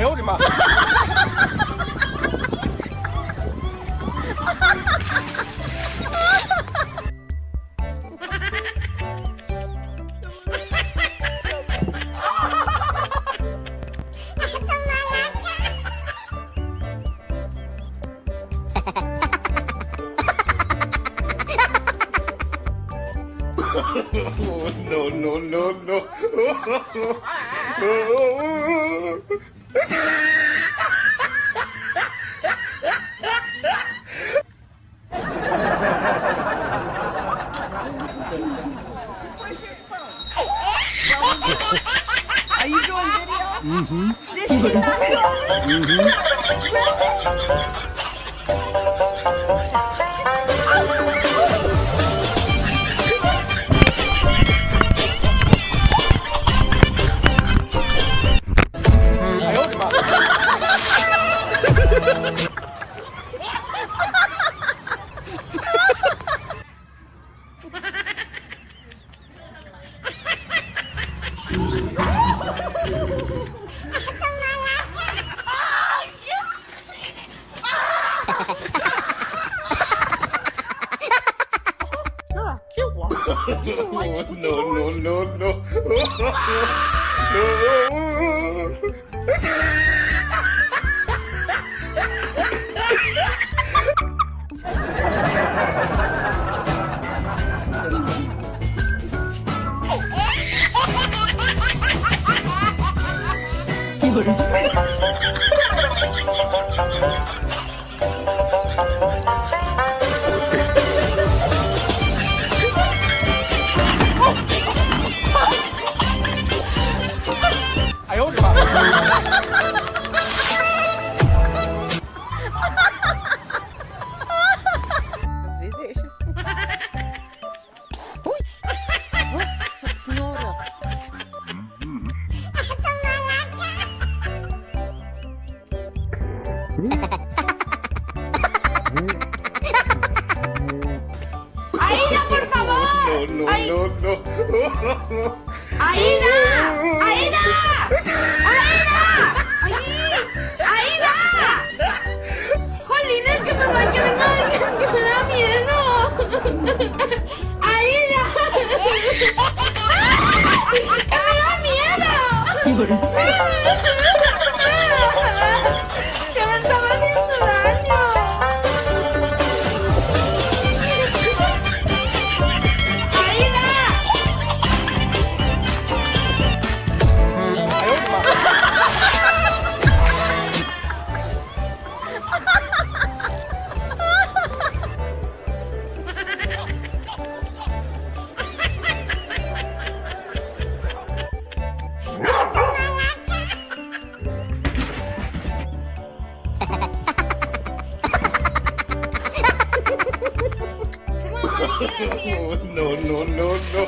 呦我的妈！No no no no！ Are you doing video? Mm-hmm. This is not good. Mm-hmm. No no no no！ 哎呦我的妈Aida, por favor. No no no no！ Aida, Aida, Aida, Aida. Jolín, es que me venga alguien que me da miedo. Aida. ¡Que me da miedo! ¡Que me estaba haciendo daño! No no no no！